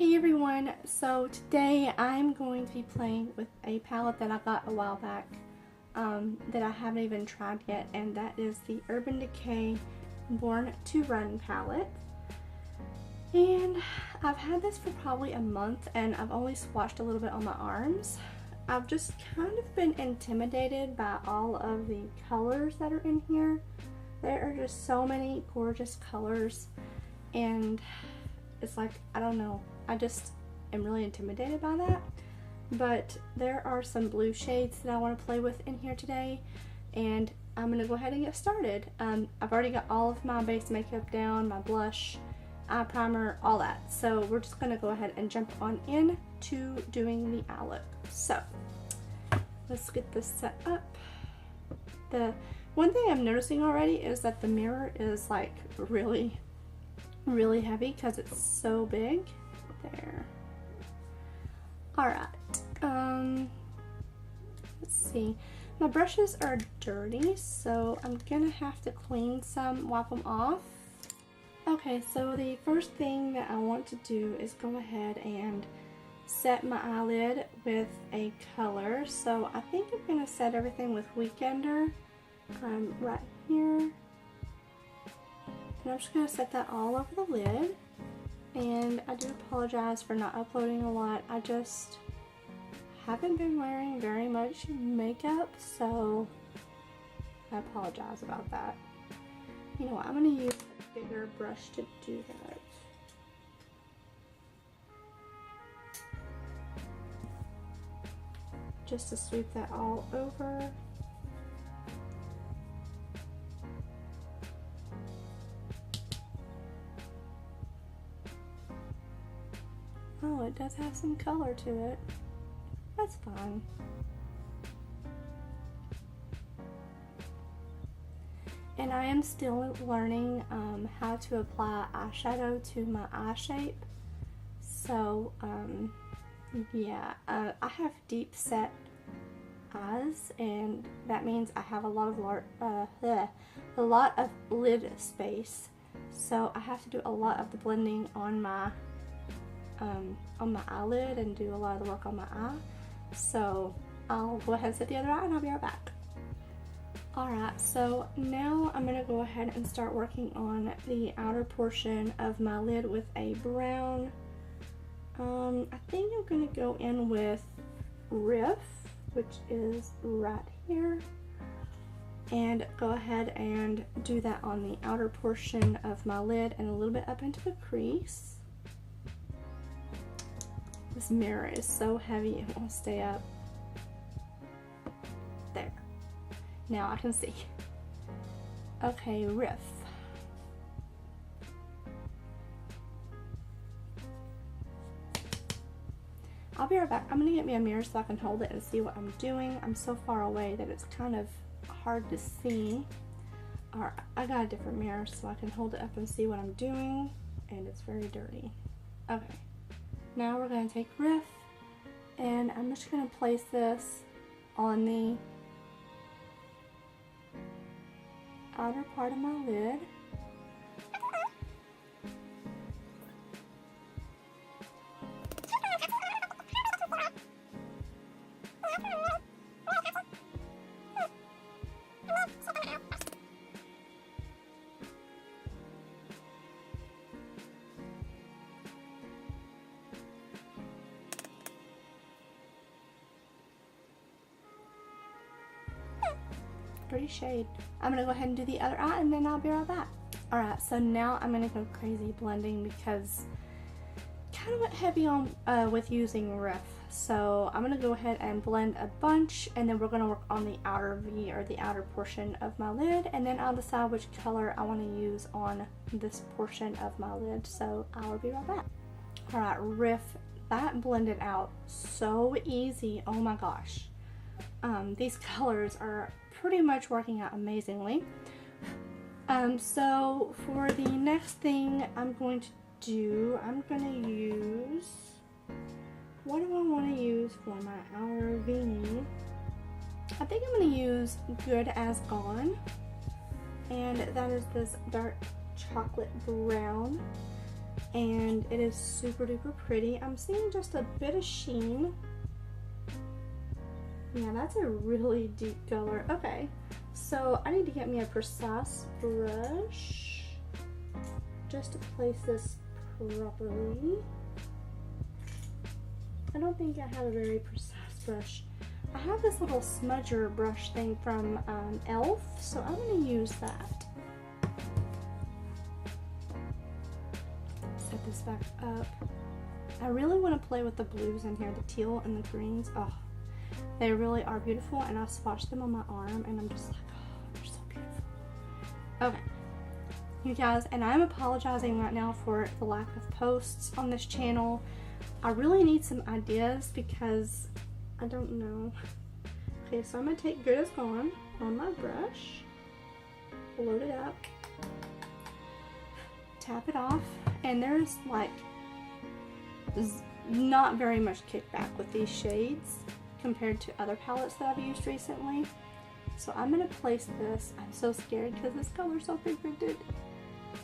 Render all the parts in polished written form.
Hey everyone, so today I'm going to be playing with a palette that I got a while back that I haven't even tried yet, and that is the Urban Decay Born to Run palette. And I've had this for probably a month and I've only swatched a little bit on my arms. I've just kind of been intimidated by all of the colors that are in here. There are just so many gorgeous colors and it's like, I don't know, I just am really intimidated by that. But there are some blue shades that I want to play with in here today, and I'm going to go ahead and get started. I've already got all of my base makeup down, my blush, eye primer, all that. So we're just going to go ahead and jump on in to doing the eye look. So let's get this set up. The one thing I'm noticing already is that the mirror is like really heavy because it's so big. There. Alright. Let's see. My brushes are dirty, so I'm gonna have to clean some, wipe them off. Okay, so the first thing that I want to do is go ahead and set my eyelid with a color. So I think I'm gonna set everything with Weekender right here. And I'm just going to set that all over the lid. And I do apologize for not uploading a lot. I just haven't been wearing very much makeup, so I apologize about that. You know what, I'm going to use a bigger brush to do that. Just to sweep that all over. Oh, it does have some color to it. That's fine. And I am still learning how to apply eyeshadow to my eye shape. So, yeah, I have deep set eyes, and that means I have a lot of lid space. So I have to do a lot of the blending on my eyelid and do a lot of the work on my eye. So I'll go ahead and set the other eye and I'll be right back. Alright, so now I'm going to go ahead and start working on the outer portion of my lid with a brown. I think I'm going to go in with Riff, which is right here, and go ahead and do that on the outer portion of my lid and a little bit up into the crease. This mirror is so heavy it won't stay up. There. Now I can see. Okay, Riff. I'll be right back. I'm gonna get me a mirror so I can hold it and see what I'm doing. I'm so far away that it's kind of hard to see. Alright, I got a different mirror so I can hold it up and see what I'm doing, and it's very dirty. Okay. Now we're going to take Riff, and I'm just going to place this on the outer part of my lid. Pretty shade. I'm gonna go ahead and do the other eye and then I'll be right back. Alright, so now I'm gonna go crazy blending because kind of went heavy on with using Riff. So I'm gonna go ahead and blend a bunch, and then we're gonna work on the outer V, or the outer portion of my lid, and then I'll decide which color I want to use on this portion of my lid. So I'll be right back. Alright, Riff, that blended out so easy. Oh my gosh. These colors are pretty much working out amazingly. So for the next thing I'm going to do, I'm going to use, what do I want to use for my outer V? I think I'm going to use Good As Gone, and that is this dark chocolate brown. and it is super duper pretty. I'm seeing just a bit of sheen. Yeah, that's a really deep color. Okay, so I need to get me a precise brush just to place this properly. I don't think I have a very precise brush. I have this little smudger brush thing from e.l.f., so I'm going to use that. Set this back up. I really want to play with the blues in here, the teal and the greens. Oh, they really are beautiful, and I swatched them on my arm, and I'm just like, oh, they're so beautiful. Okay, you guys, and I'm apologizing right now for the lack of posts on this channel. I really need some ideas because I don't know. Okay, so I'm going to take Good As Gone on my brush, load it up, tap it off, and there's like not very much kickback with these shades compared to other palettes that I've used recently. So I'm going to place this, I'm so scared because this color's so pigmented.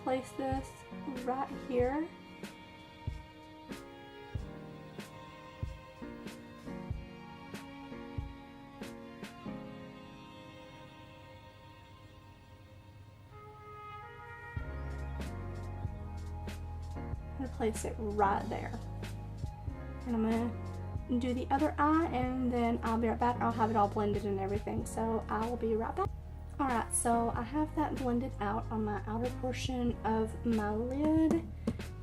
Place this right here. I'm gonna place it right there. And I'm gonna do the other eye, and then I'll be right back. I'll have it all blended and everything, so I will be right back. Alright, so I have that blended out on my outer portion of my lid,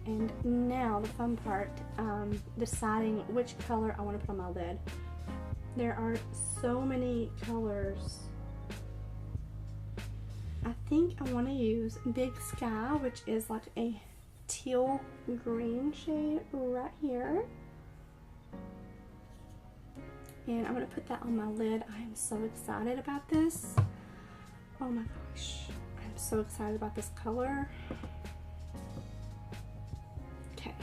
and now the fun part, deciding which color I want to put on my lid. There are so many colors. I think I want to use Big Sky, which is like a teal green shade right here. And I'm going to put that on my lid. I am so excited about this. Oh my gosh. I'm so excited about this color. Okay.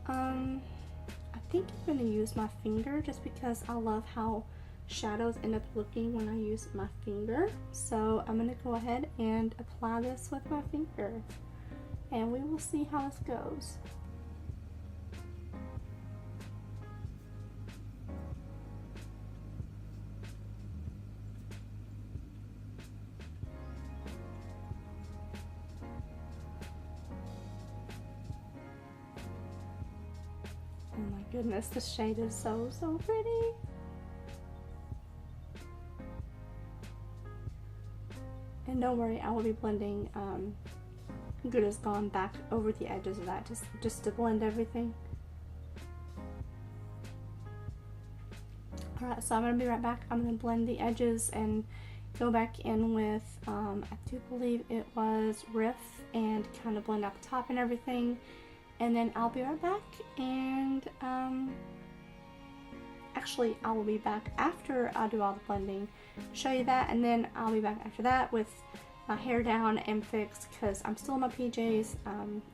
I think I'm going to use my finger just because I love how shadows end up looking when I use my finger. So I'm going to go ahead and apply this with my finger. And we will see how this goes. Oh my goodness, this shade is so pretty. And don't worry, I will be blending Good As Gone back over the edges of that just to blend everything. Alright, so I'm going to be right back. I'm going to blend the edges and go back in with, I do believe it was Riff, and kind of blend out the top and everything. And then I'll be right back, and actually I will be back after I do all the blending, show you that, and then I'll be back after that with my hair down and fixed because I'm still in my PJs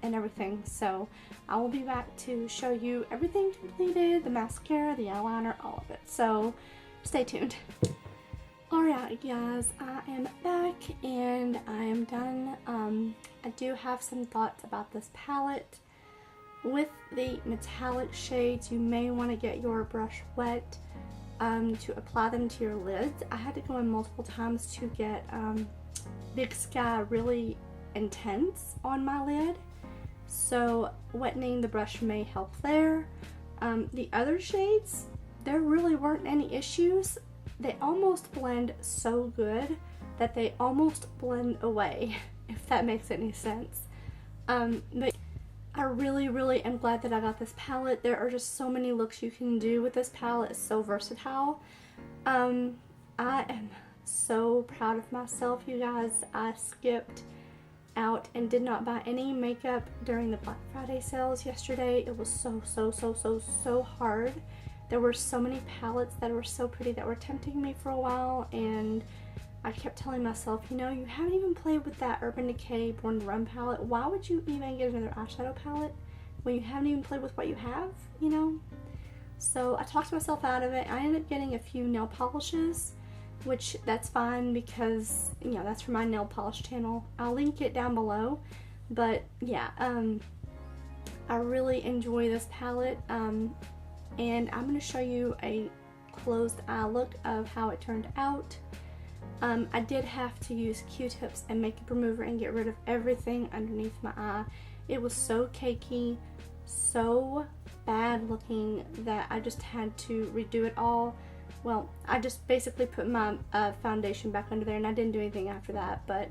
and everything. So I will be back to show you everything completed, the mascara, the eyeliner, all of it. So stay tuned. Alright guys, I am back and I am done. I do have some thoughts about this palette. With the metallic shades, you may want to get your brush wet to apply them to your lids. I had to go in multiple times to get Big Sky really intense on my lid, so wettening the brush may help there. The other shades, there really weren't any issues. They almost blend so good that they almost blend away, if that makes any sense. But I really am glad that I got this palette. There are just so many looks you can do with this palette. It's so versatile. I am so proud of myself, you guys. I skipped out and did not buy any makeup during the Black Friday sales yesterday. It was so hard. There were so many palettes that were so pretty that were tempting me for a while, and I kept telling myself, you know, you haven't even played with that Urban Decay Born to Run palette. Why would you even get another eyeshadow palette when you haven't even played with what you have, you know? So I talked myself out of it. I ended up getting a few nail polishes, which that's fine because, you know, that's for my nail polish channel. I'll link it down below. But yeah, I really enjoy this palette, and I'm going to show you a closed eye look of how it turned out. I did have to use Q-tips and makeup remover and get rid of everything underneath my eye. It was so cakey, so bad looking that I just had to redo it all. Well, I just basically put my foundation back under there, and I didn't do anything after that. But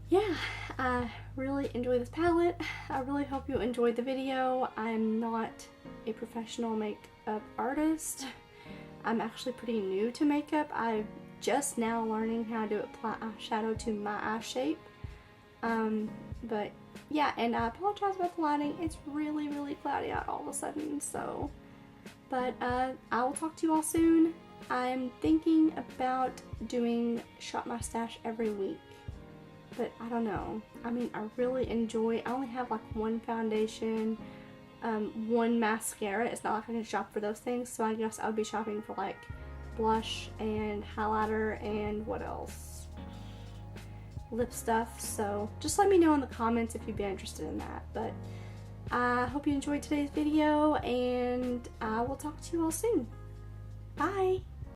yeah, I really enjoy this palette. I really hope you enjoyed the video. I'm not a professional makeup artist. I'm actually pretty new to makeup. I'm just now learning how to apply eyeshadow to my eye shape. But yeah, and I apologize about the lighting. It's really, really cloudy out all of a sudden, so. But I will talk to you all soon. I'm thinking about doing Shop My Stash every week, but I don't know. I mean, I really enjoy, I only have like one foundation, one mascara. It's not like I can shop for those things, so I guess I'll be shopping for like blush and highlighter and what else? Lip stuff. So just let me know in the comments if you'd be interested in that. But I hope you enjoyed today's video, and I will talk to you all soon. Bye!